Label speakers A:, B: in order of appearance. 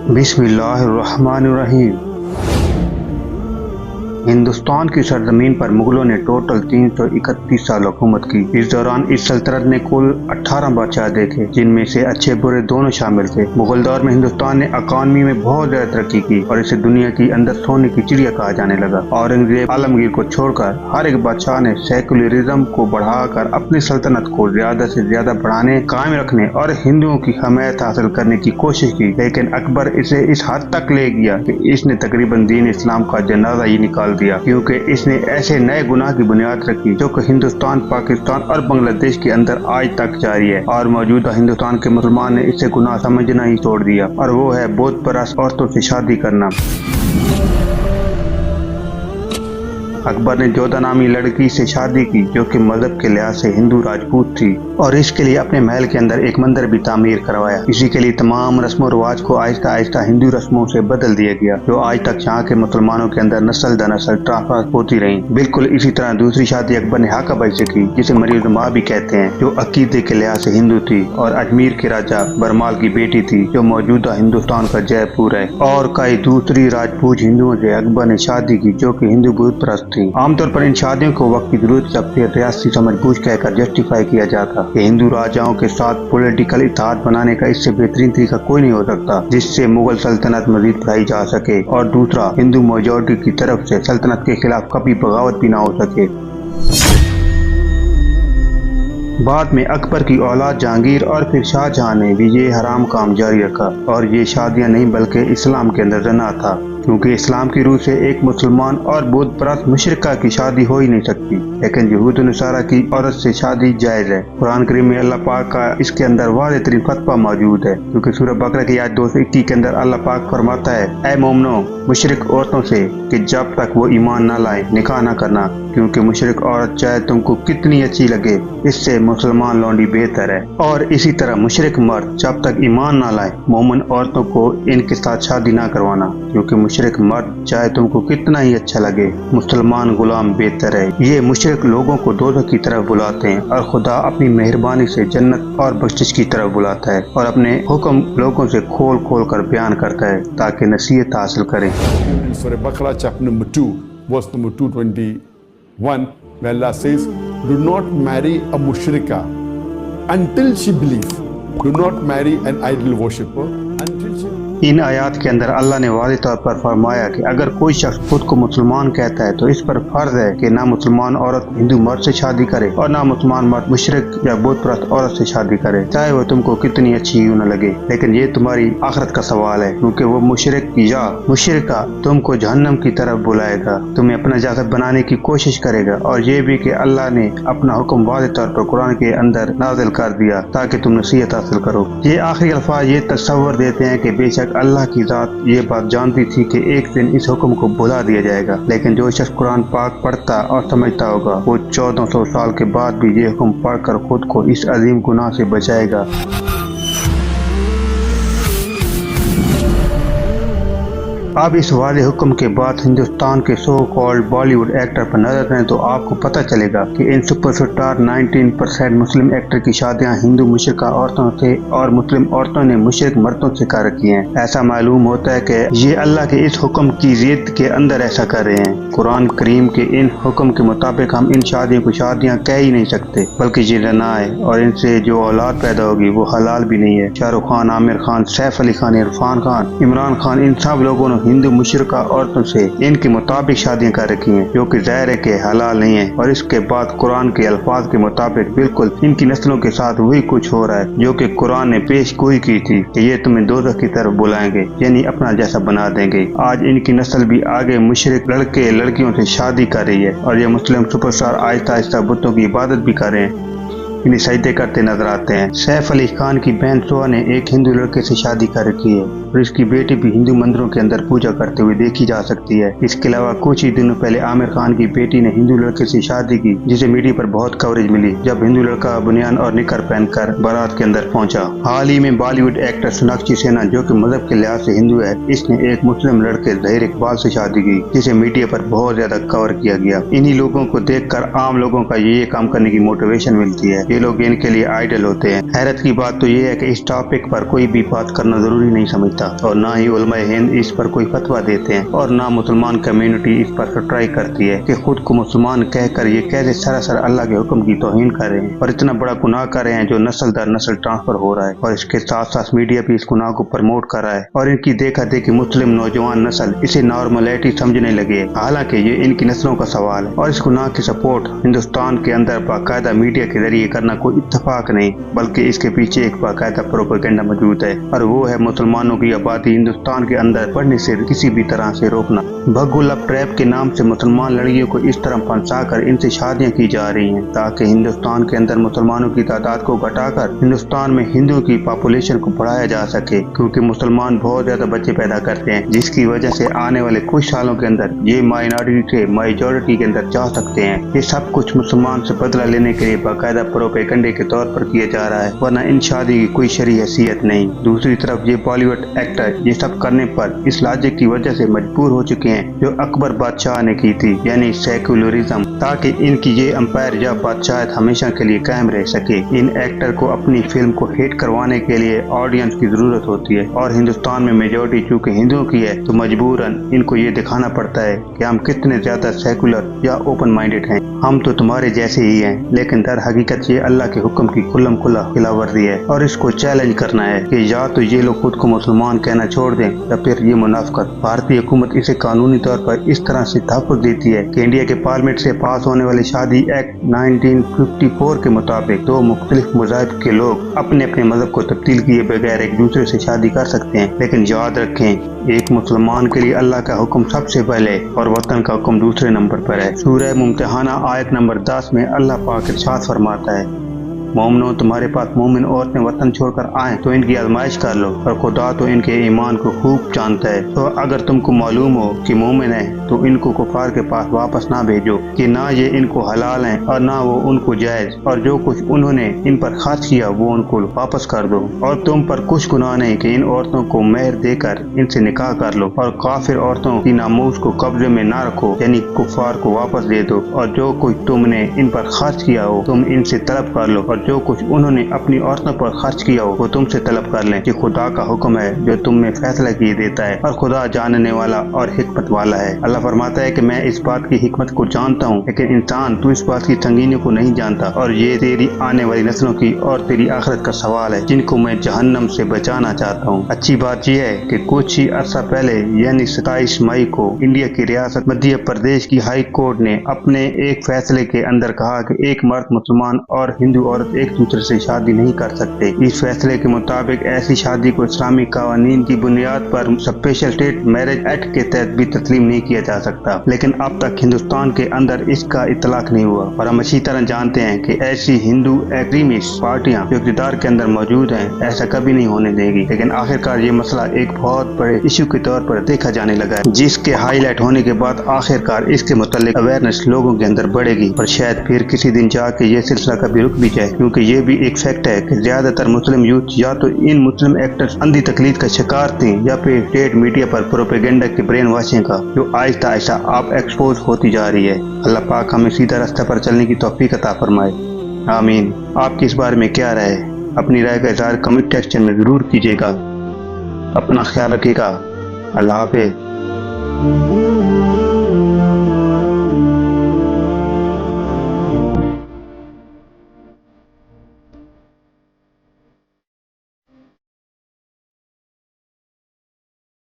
A: बिस्मिल्लाहिर्रहमानिर्रहीम। हिंदुस्तान की सरजमीन पर मुगलों ने टोटल 331 साल हुकूमत की। इस दौरान इस सल्तनत ने कुल 18 बादशाह देखे, जिनमें से अच्छे बुरे दोनों शामिल थे। मुगल दौर में हिंदुस्तान ने इकॉनमी में बहुत ज्यादा तरक्की की और इसे दुनिया की अंदर सोने की चिड़िया कहा जाने लगा। औरंगजेब आलमगीर को छोड़कर हर एक बादशाह ने सेकुलरिज्म को बढ़ाकर अपनी सल्तनत को ज्यादा से ज्यादा बढ़ाने, कायम रखने और हिंदुओं की हमायत हासिल करने की कोशिश की। लेकिन अकबर इसे इस हद तक ले गया कि इसने तकरीबन दीन इस्लाम का जनाजा ही निकाल दिया, क्योंकि इसने ऐसे नए गुनाह की बुनियाद रखी जो कि हिंदुस्तान, पाकिस्तान और बांग्लादेश के अंदर आज तक जारी है। और मौजूदा हिंदुस्तान के मुसलमान ने इसे गुनाह समझना ही छोड़ दिया, और वो है बुत परस्त औरतों से शादी करना। अकबर ने जोधा नामी लड़की से शादी की जो कि मजहब के लिहाज से हिंदू राजपूत थी, और इसके लिए अपने महल के अंदर एक मंदिर भी तामीर करवाया। इसी के लिए तमाम रस्मों रिवाज को आहिस्ता आहिस्ता हिंदू रस्मों से बदल दिया गया, जो आज तक यहाँ के मुसलमानों के अंदर नस्ल दर नस्ल ट्रांसफर होती रही। बिल्कुल इसी तरह दूसरी शादी अकबर ने हाका बाई से की, जिसे मरियम माँ भी कहते हैं, जो अकीदे के लिहाज से हिंदू थी और अजमेर के राजा बरमाल की बेटी थी, जो मौजूदा हिंदुस्तान का जयपुर है। और कई दूसरी राजपूत हिंदुओं से अकबर ने शादी की जो कि हिंदू बुत परस्त। आमतौर पर इन शादियों को वक्त की जरूरत से अपनी रियासती समझबूझ कहकर जस्टिफाई किया जाता कि हिंदू राजाओं के साथ पॉलिटिकल इत्तेहाद बनाने का इससे बेहतरीन तरीका कोई नहीं हो सकता जिससे मुगल सल्तनत मजीद बढ़ाई जा सके, और दूसरा हिंदू मेजॉरिटी की तरफ से सल्तनत के खिलाफ कभी बगावत भी ना हो सके। बाद में अकबर की औलाद जहांगीर और फिर शाहजहां ने भी ये हराम काम जारी रखा, और ये शादियां नहीं बल्कि इस्लाम के अंदर जना था, क्योंकि इस्लाम की रूह से एक मुसलमान और बुत परस्त मुशरिका की शादी हो ही नहीं सकती। लेकिन यहूद नसारा की औरत से शादी जायज है। कुरान करीम में अल्लाह पाक का इसके अंदर वाज़ेह तरीन फतवा मौजूद है, क्योंकि सूरह बकरा की आयत 221 के अंदर अल्लाह पाक फरमाता है, ऐ मोमनो, मुशरिक औरतों से कि जब तक वो ईमान न लाए निकाह न करना, क्योंकि मुशरिक औरत चाहे तुमको कितनी अच्छी लगे, इससे मुसलमान लौंडी बेहतर है। और इसी तरह मुशरिक मर्द जब तक ईमान न लाए मोमन औरतों को इनके साथ शादी न करवाना, क्योंकि मुशरिक मर्द चाहे तुमको कितना ही अच्छा लगे, मुसलमान गुलाम बेहतर है। ये मुशरिक लोगों को दोज़ख की तरफ बुलाते हैं, और खुदा अपनी मेहरबानी से जन्नत और बख्शिश की तरफ बुलाता है, और अपने हुक्म लोगों से खोल खोल कर बयान करता है ताकि नसीहत हासिल करें।
B: Surah Baqarah chapter number 2 verse number 221, where Allah says, do not marry a mushrika until she believes. Do not marry an idol worshipper until she
A: इन आयात के अंदर अल्लाह ने वाज़ेह तौर पर फरमाया कि अगर कोई शख्स खुद को मुसलमान कहता है तो इस पर फर्ज है कि ना मुसलमान औरत हिंदू मर्द से शादी करे और ना मुसलमान मर्द मुशरिक या बुत परस्त औरत से शादी करे, चाहे वो तुमको कितनी अच्छी ही न लगे। लेकिन ये तुम्हारी आखिरत का सवाल है, क्योंकि वो मुशरिक या मुशरिका तुमको जहन्नम की तरफ बुलाएगा, तुम्हें अपना जागत बनाने की कोशिश करेगा। और ये भी कि अल्लाह ने अपना हुक्म वाज़ेह तौर पर कुरान के अंदर नाजिल कर दिया ताकि तुम नसीहत हासिल करो। ये आखिरी अल्फाज ये तस्वर देते हैं कि बेशक अल्लाह की जात ये बात जानती थी कि एक दिन इस हुक्म को भुला दिया जाएगा, लेकिन जो शख्स कुरान पाक पढ़ता और समझता होगा वो 1400 साल के बाद भी ये हुक्म पढ़कर खुद को इस अजीम गुनाह से बचाएगा। अब इस वाले हुक्म के बाद हिंदुस्तान के सो कॉल्ड बॉलीवुड एक्टर पर नजर करें तो आपको पता चलेगा कि इन सुपरस्टार 19% मुस्लिम एक्टर की शादियां हिंदू मुशरिका औरतों से और मुस्लिम औरतों ने मुशरिक मर्दों से कर रखी हैं। ऐसा मालूम होता है कि ये अल्लाह के इस हुक्म की जिद के अंदर ऐसा कर रहे हैं। कुरान करीम के इन हुक्म के मुताबिक हम इन शादियों को शादियां कह ही नहीं सकते, बल्कि ये जना है, और इनसे जो औलाद पैदा होगी वो हलाल भी नहीं है। शाहरुख खान, आमिर खान, सैफ अली खान, इरफान खान, इमरान खान, इन सब लोगों ने हिंदू मुशरिका औरतों से इनके मुताबिक शादियां कर रखी हैं, जो कि ज़ाहिर है कि हलाल नहीं है। और इसके बाद कुरान के अल्फाज के मुताबिक बिल्कुल इनकी नस्लों के साथ वही कुछ हो रहा है जो कि कुरान ने पेश गोई की थी कि ये तुम्हें दोज़ख की तरफ बुलाएंगे, यानी अपना जैसा बना देंगे। आज इनकी नस्ल भी आगे मुशरिक लड़के लड़कियों से शादी कर रही है, और ये मुस्लिम सुपरस्टार आहिस्ता आहिस्ता बुतों की इबादत भी कर रहे हैं, इन्हें सजदे करते नजर आते हैं। सैफ अली खान की बहन सोहा ने एक हिंदू लड़के से शादी कर रखी है, और इसकी बेटी भी हिंदू मंदिरों के अंदर पूजा करते हुए देखी जा सकती है। इसके अलावा कुछ ही दिनों पहले आमिर खान की बेटी ने हिंदू लड़के से शादी की, जिसे मीडिया पर बहुत कवरेज मिली जब हिंदू लड़का बुनियान और निकर पहनकर बारात के अंदर पहुंचा। हाल ही में बॉलीवुड एक्टर सोनाक्षी सिन्हा, जो कि मजहब के लिहाज से हिंदू है, इसने एक मुस्लिम लड़के ज़हीर इकबाल से शादी की, जिसे मीडिया पर बहुत ज्यादा कवर किया गया। इन्हीं लोगों को देख कर आम लोगों का ये काम करने की मोटिवेशन मिलती है। ये लोग इनके लिए आइडल होते हैं। हैरत की बात तो ये है कि इस टॉपिक पर कोई भी बात करना जरूरी नहीं समझता और ना ही उलमाए हिंद इस पर कोई फतवा देते हैं और ना मुसलमान कम्युनिटी इस पर ट्राई करती है कि खुद को मुसलमान कहकर ये कैसे सरासर अल्लाह के हुक्म की तौहीन कर रहे हैं और इतना बड़ा गुनाह कर रहे हैं जो नस्ल दर नस्ल ट्रांसफर हो रहा है। और इसके साथ साथ मीडिया भी इस गुनाह को प्रमोट कर रहा है और इनकी देखा देखी मुस्लिम नौजवान नस्ल इसे नॉर्मलिटी समझने लगे। हालांकि ये इनकी नस्लों का सवाल है और इस गुनाह की सपोर्ट हिंदुस्तान के अंदर बाकायदा मीडिया के जरिए करना कोई इत्तेफाक नहीं, बल्कि इसके पीछे एक बाकायदा प्रोपेगेंडा मौजूद है और वो है मुसलमानों की आबादी हिंदुस्तान के अंदर बढ़ने से किसी भी तरह से रोकना। भग्गू लव ट्रैप के नाम से मुसलमान लड़कियों को इस तरह फंसा कर इनसे शादियां की जा रही हैं ताकि हिंदुस्तान के अंदर मुसलमानों की तादाद को घटाकर हिंदुस्तान में हिंदुओं की पॉपुलेशन को बढ़ाया जा सके, क्योंकि मुसलमान बहुत ज्यादा बच्चे पैदा करते हैं जिसकी वजह से आने वाले कुछ सालों के अंदर ये माइनॉरिटी से मेजॉरिटी के अंदर जा सकते हैं। ये सब कुछ मुसलमान से बदला लेने के लिए बाकायदा प्रोपेगेंडे के तौर पर किया जा रहा है, वरना इन शादी की कोई शरई हैसियत नहीं। दूसरी तरफ ये बॉलीवुड एक्टर ये सब करने पर इस लॉजिक की वजह से मजबूर हो चुके हैं जो अकबर बादशाह ने की थी, यानी सेक्युलरिज्म, ताकि इनकी ये अंपायर या बादशाहत हमेशा के लिए कायम रह सके। इन एक्टर को अपनी फिल्म को हिट करवाने के लिए ऑडियंस की जरूरत होती है और हिंदुस्तान में मेजॉरिटी चूंकि हिंदुओं की है तो मजबूरन इनको ये दिखाना पड़ता है कि हम कितने ज्यादा सेकुलर या ओपन माइंडेड हैं। हम तो तुम्हारे जैसे ही हैं, लेकिन दर हकीकत ये अल्लाह के हुक्म की खुल्लम खुला खिलाफवर्जी है और इसको चैलेंज करना है कि या तो ये लोग खुद को मुसलमान कहना छोड़ दें या फिर ये मुनाफिकत। भारतीय हुकूमत इसे कानूनी तौर पर इस तरह से तहफ़्फ़ुज़ देती है कि इंडिया के पार्लियामेंट से पास होने वाले शादी एक्ट 1954 के मुताबिक दो मुख्तलिफ मज़ाहिब के लोग अपने अपने मजहब को तब्दील किए बगैर एक दूसरे से शादी कर सकते हैं। लेकिन याद रखें, एक मुसलमान के लिए अल्लाह का हुक्म सबसे पहले और वतन का हुक्म दूसरे नंबर पर है। सूरह मुम्तहाना आयत नंबर 10 में अल्लाह पाक इरशाद फरमाता है, मोमिनो तुम्हारे पास मोमिन औरतें वतन छोड़कर आएं तो इनकी आजमाइश कर लो और खुदा तो इनके ईमान को खूब जानता है। तो अगर तुमको मालूम हो कि मोमिन है तो इनको कुफार के पास वापस ना भेजो कि ना ये इनको हलाल हैं और ना वो उनको जायज, और जो कुछ उन्होंने इन पर खर्च किया वो उनको वापस कर दो। और तुम पर कुछ गुनाह नहीं कि इन औरतों को मेहर देकर इनसे निकाह कर लो और काफिर औरतों की नामूस को कब्जे में ना रखो, यानी कुफार को वापस दे दो। और जो कुछ तुमने इन पर खर्च किया हो तुम इनसे तलब कर लो और जो कुछ उन्होंने अपनी औरतों पर खर्च किया हो वो तुमसे तलब कर लें। कि खुदा का हुक्म है जो तुम में फैसला किए देता है और खुदा जानने वाला और हिकमत वाला है। अल्लाह फरमाता है कि मैं इस बात की हिकमत को जानता हूँ, लेकिन इंसान तू इस बात की संगीनी को नहीं जानता और ये तेरी आने वाली नस्लों की और तेरी आखिरत का सवाल है जिनको मैं जहन्नम से बचाना चाहता हूँ। अच्छी बात यह है कि कुछ ही अरसा पहले यानी 27 मई को इंडिया की रियासत मध्य प्रदेश की हाई कोर्ट ने अपने एक फैसले के अंदर कहा कि एक मर्द मुसलमान और हिंदू औरत एक दूसरे से शादी नहीं कर सकते। इस फैसले के मुताबिक ऐसी शादी को इस्लामी कानून की बुनियाद पर स्पेशल स्टेट मैरिज एक्ट के तहत भी तस्लीम नहीं किया जा सकता, लेकिन अब तक हिंदुस्तान के अंदर इसका इतलाक नहीं हुआ। और हम अच्छी तरह जानते हैं कि ऐसी हिंदू एक्सट्रीमिस्ट पार्टियां जो इक़्तिदार के अंदर मौजूद हैं ऐसा कभी नहीं होने देगी। लेकिन आखिरकार ये मसला एक बहुत बड़े इश्यू के तौर पर देखा जाने लगा है, जिसके हाईलाइट होने के बाद आखिरकार इसके मुताल्लिक अवेयरनेस लोगों के अंदर बढ़ेगी और शायद फिर किसी दिन जाके ये सिलसिला कभी रुक भी जाए, क्योंकि ये भी एक फैक्ट है कि ज्यादातर मुस्लिम यूथ या तो इन मुस्लिम एक्टर्स अंधी तकलीद का शिकार थे या फिर स्टेट मीडिया पर प्रोपेगेंडा की ब्रेन वॉशिंग का जो आहिस्ता आहिस्ता आप एक्सपोज होती जा रही है। अल्लाह पाक हमें सीधा रास्ते पर चलने की तौफीक अता फरमाए, आमीन। आपकी इस बारे में क्या राय है? अपनी राय का इज़हार कमेंट सेक्शन में जरूर कीजिएगा। अपना ख्याल रखिएगा। अल्लाह हाफिज़।